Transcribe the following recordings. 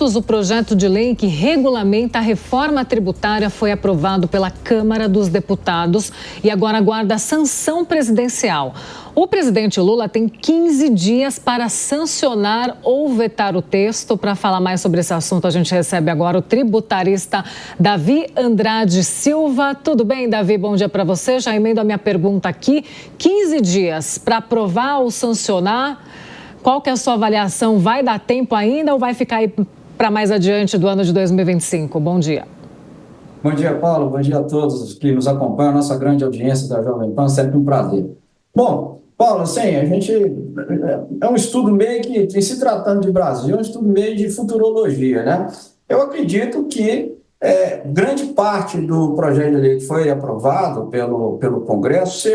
O projeto de lei que regulamenta a reforma tributária foi aprovado pela Câmara dos Deputados e agora aguarda a sanção presidencial. O presidente Lula tem 15 dias para sancionar ou vetar o texto. Para falar mais sobre esse assunto, a gente recebe agora o tributarista Davi Andrade Silva. Tudo bem, Davi? Bom dia para você. Já emendo a minha pergunta aqui. 15 dias para aprovar ou sancionar. Qual que é a sua avaliação? Vai dar tempo ainda ou vai ficar aí para mais adiante do ano de 2025? Bom dia. Bom dia, Paulo. Bom dia a todos que nos acompanham, a nossa grande audiência da Jovem Pan, sempre um prazer. Bom, Paulo, assim, a gente é um estudo meio que, em se tratando de Brasil, é um estudo meio de futurologia, né? Eu acredito que grande parte do projeto de lei que foi aprovado pelo Congresso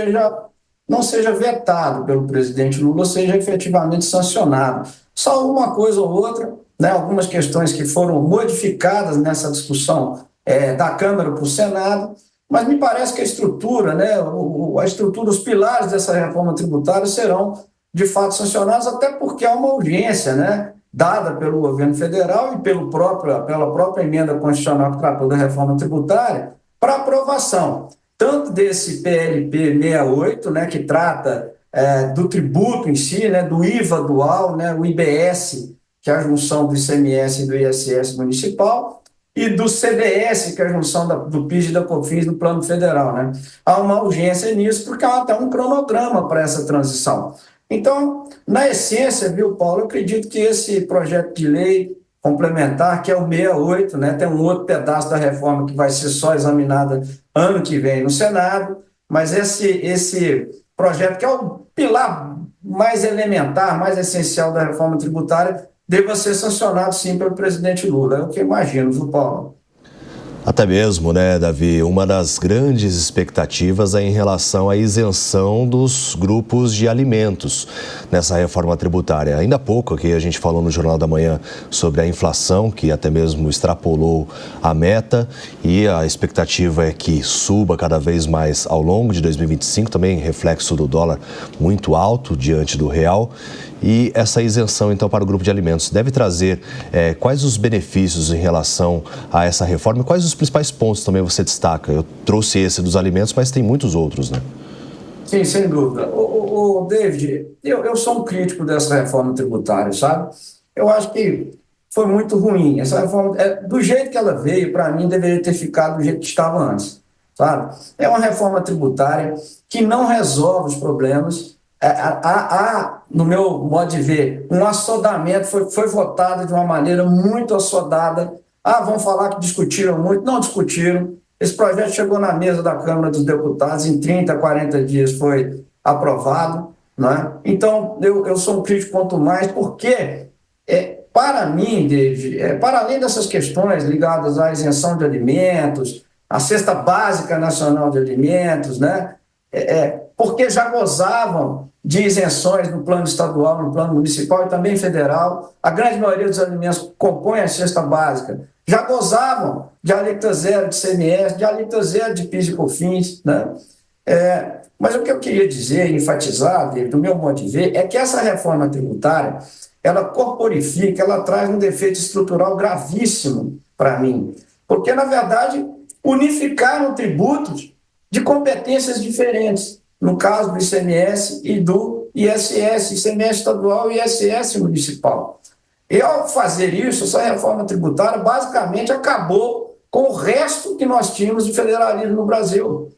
não seja vetado pelo presidente Lula, seja efetivamente sancionado. Só uma coisa ou outra, né, algumas questões que foram modificadas nessa discussão da Câmara para o Senado, mas me parece que a estrutura, né, os pilares dessa reforma tributária serão, de fato, sancionados, até porque há uma urgência, né, dada pelo governo federal e pela própria emenda constitucional que tratou da reforma tributária, para aprovação, tanto desse PLP 68, né, que trata do tributo em si, né, do IVA dual, né, o IBS, que é a junção do ICMS e do ISS municipal, e do CBS, que é a junção do PIS e da COFINS no plano federal, né? Há uma urgência nisso, porque há até um cronograma para essa transição. Então, na essência, viu, Paulo, eu acredito que esse projeto de lei complementar, que é o 68, né, tem um outro pedaço da reforma que vai ser só examinada ano que vem no Senado, mas esse projeto, que é o pilar mais elementar, mais essencial da reforma tributária, deva ser sancionado, sim, pelo presidente Lula. É o que eu imagino, viu, Paulo? Até mesmo, né, Davi, uma das grandes expectativas é em relação à isenção dos grupos de alimentos nessa reforma tributária. Ainda há pouco aqui a gente falou no Jornal da Manhã sobre a inflação, que até mesmo extrapolou a meta, e a expectativa é que suba cada vez mais ao longo de 2025, também reflexo do dólar muito alto diante do real. E essa isenção, então, para o grupo de alimentos deve trazer quais os benefícios em relação a essa reforma e quais os principais pontos também você destaca? Eu trouxe esse dos alimentos, mas tem muitos outros, né? Sim, sem dúvida. David, eu sou um crítico dessa reforma tributária, sabe? Eu acho que foi muito ruim. Essa reforma, do jeito que ela veio, para mim, deveria ter ficado do jeito que estava antes, sabe? É uma reforma tributária que não resolve os problemas. Há, no meu modo de ver, um assodamento, foi votado de uma maneira muito assodada. Vão falar que discutiram muito, não discutiram. Esse projeto chegou na mesa da Câmara dos Deputados, em 30, 40 dias foi aprovado, não é? Então, eu sou um crítico quanto mais, porque, para mim, David, para além dessas questões ligadas à isenção de alimentos, à cesta básica nacional de alimentos, né? Porque já gozavam de isenções no plano estadual, no plano municipal e também federal. A grande maioria dos alimentos compõe a cesta básica. Já gozavam de alíquota zero de ICMS, de alíquota zero de PIS e COFINS, né? Mas o que eu queria dizer, enfatizar, do meu modo de ver, é que essa reforma tributária, ela corporifica, ela traz um defeito estrutural gravíssimo para mim. Porque, na verdade, unificaram tributos de competências diferentes, no caso do ICMS e do ISS, ICMS estadual e ISS municipal. E, ao fazer isso, essa reforma tributária basicamente acabou com o resto que nós tínhamos de federalismo no Brasil.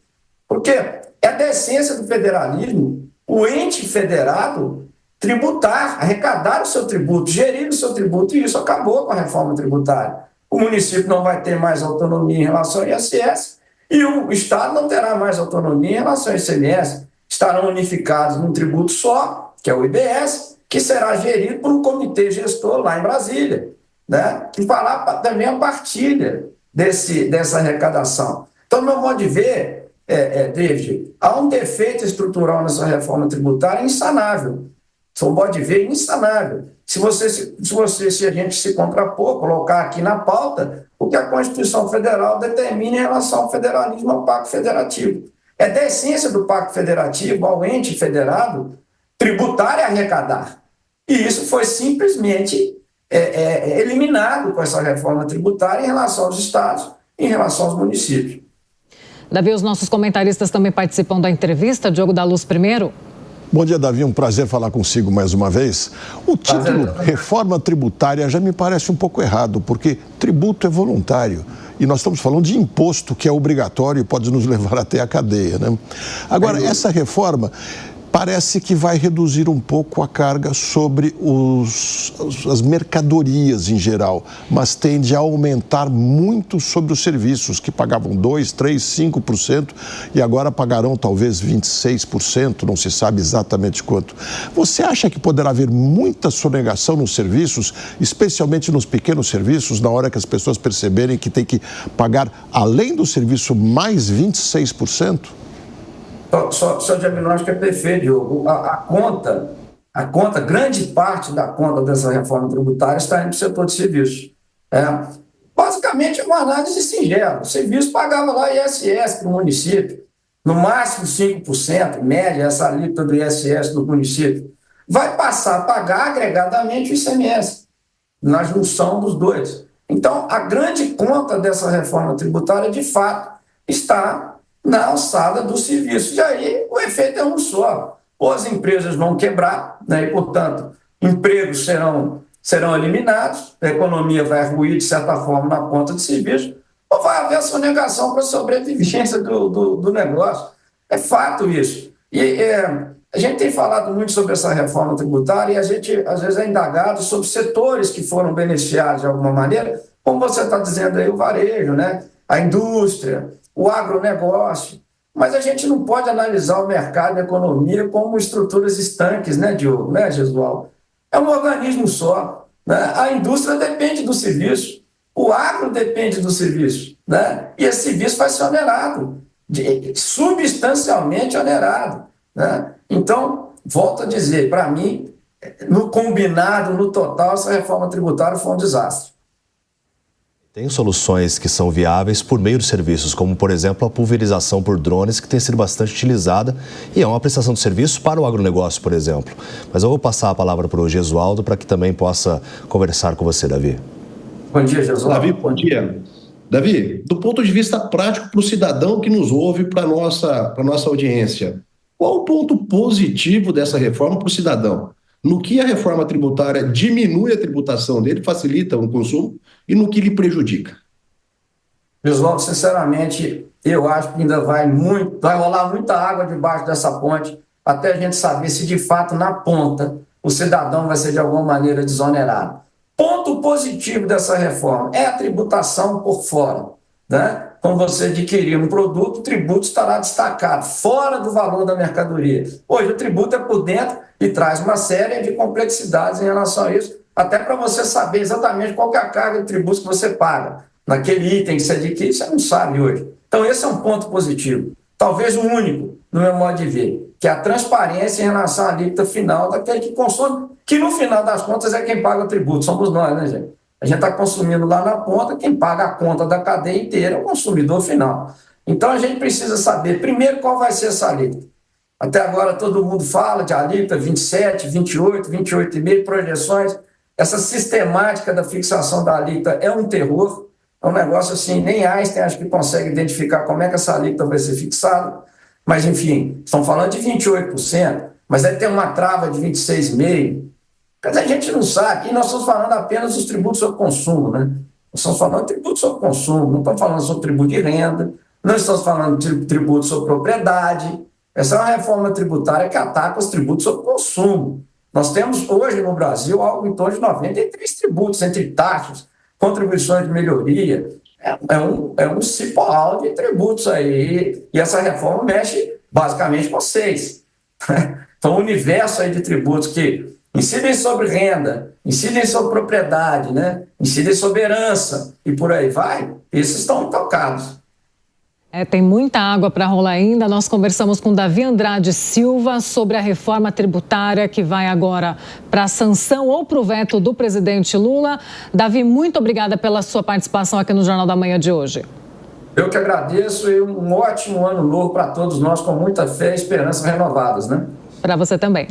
Porque é da essência do federalismo o ente federado tributar, arrecadar o seu tributo, gerir o seu tributo, e isso acabou com a reforma tributária. O município não vai ter mais autonomia em relação ao ISS, e o Estado não terá mais autonomia em relação ao ICMS. Estarão unificados num tributo só, que é o IBS, que será gerido por um comitê gestor lá em Brasília, né? Que fará também a partilha dessa arrecadação. Então, no meu modo de ver, David, há um defeito estrutural nessa reforma tributária insanável. Seu modo de ver, insanável. Se a gente se contrapor, colocar aqui na pauta o que a Constituição Federal determina em relação ao federalismo, ao Pacto Federativo. É da essência do Pacto Federativo, ao ente federado, tributar e arrecadar. E isso foi simplesmente eliminado com essa reforma tributária em relação aos estados e em relação aos municípios. Davi, os nossos comentaristas também participam da entrevista. Diogo da Luz primeiro. Bom dia, Davi. Um prazer falar consigo mais uma vez. O título Reforma Tributária já me parece um pouco errado, porque tributo é voluntário. E nós estamos falando de imposto que é obrigatório e pode nos levar até a cadeia, né? Agora, essa reforma parece que vai reduzir um pouco a carga sobre as mercadorias em geral, mas tende a aumentar muito sobre os serviços, que pagavam 2%, 3%, 5% e agora pagarão talvez 26%, não se sabe exatamente quanto. Você acha que poderá haver muita sonegação nos serviços, especialmente nos pequenos serviços, na hora que as pessoas perceberem que tem que pagar, além do serviço, mais 26%? Seu diagnóstico é perfeito, Diogo. A conta, grande parte da conta dessa reforma tributária está indo para o setor de serviços. Basicamente, é uma análise singela. O serviço pagava lá ISS para o município, no máximo 5%, média, essa alíquota do ISS do município. Vai passar a pagar agregadamente o ICMS, na junção dos dois. Então, a grande conta dessa reforma tributária, de fato, está na alçada do serviço. E aí o efeito é um só. Ou as empresas vão quebrar, né, e, portanto, empregos serão eliminados, a economia vai ruir, de certa forma, na ponta de serviço, ou vai haver sonegação para a sobrevivência do negócio. É fato isso. E a gente tem falado muito sobre essa reforma tributária e a gente, às vezes, é indagado sobre setores que foram beneficiados de alguma maneira, como você está dizendo aí, o varejo, né, a indústria, o agronegócio, mas a gente não pode analisar o mercado e a economia como estruturas estanques, né, Diogo, né, Gesualdo? É um organismo só, né? A indústria depende do serviço, o agro depende do serviço, né? E esse serviço vai ser onerado, substancialmente onerado, né? Então, volto a dizer, para mim, no combinado, no total, essa reforma tributária foi um desastre. Tem soluções que são viáveis por meio de serviços, como, por exemplo, a pulverização por drones, que tem sido bastante utilizada e é uma prestação de serviço para o agronegócio, por exemplo. Mas eu vou passar a palavra para o Gesualdo para que também possa conversar com você, Davi. Bom dia, Gesualdo. Davi, bom dia. Davi, do ponto de vista prático para o cidadão que nos ouve, para a nossa audiência, qual o ponto positivo dessa reforma para o cidadão? No que a reforma tributária diminui a tributação dele, facilita o consumo, e no que lhe prejudica? Gesualdo, sinceramente, eu acho que ainda vai rolar muita água debaixo dessa ponte, até a gente saber se de fato na ponta o cidadão vai ser de alguma maneira desonerado. Ponto positivo dessa reforma é a tributação por fora, né? Quando você adquirir um produto, o tributo estará destacado, fora do valor da mercadoria. Hoje o tributo é por dentro e traz uma série de complexidades em relação a isso, até para você saber exatamente qual que é a carga de tributos que você paga. Naquele item que você adquire, você não sabe hoje. Então esse é um ponto positivo. Talvez o único, no meu modo de ver, que é a transparência em relação à alíquota final daquele que consome, que no final das contas é quem paga o tributo, somos nós, né, gente? A gente está consumindo lá na ponta, quem paga a conta da cadeia inteira é o consumidor final. Então a gente precisa saber, primeiro, qual vai ser essa alíquota. Até agora todo mundo fala de alíquota 27, 28, 28,5, projeções. Essa sistemática da fixação da alíquota é um terror, é um negócio assim, nem Einstein acho que consegue identificar como é que essa alíquota vai ser fixada, mas enfim, estão falando de 28%, mas aí tem uma trava de 26,5%. Quer dizer, a gente não sabe, e nós estamos falando apenas dos tributos sobre consumo, né? Nós estamos falando de tributos sobre consumo, não estamos falando sobre tributo de renda, não estamos falando de tributo sobre propriedade. Essa é uma reforma tributária que ataca os tributos sobre consumo. Nós temos hoje no Brasil algo em torno de 93 tributos, entre taxas, contribuições de melhoria. É um cipoal de tributos aí, e essa reforma mexe basicamente com 6. Então, o universo aí de tributos que incidem sobre renda, incidem sobre propriedade, né? Incidem sobre herança e por aí vai, esses estão tocados. Tem muita água para rolar ainda. Nós conversamos com Davi Andrade Silva sobre a reforma tributária que vai agora para a sanção ou para o veto do presidente Lula. Davi, muito obrigada pela sua participação aqui no Jornal da Manhã de hoje. Eu que agradeço e um ótimo ano novo para todos nós, com muita fé e esperança renovadas, né? Para você também.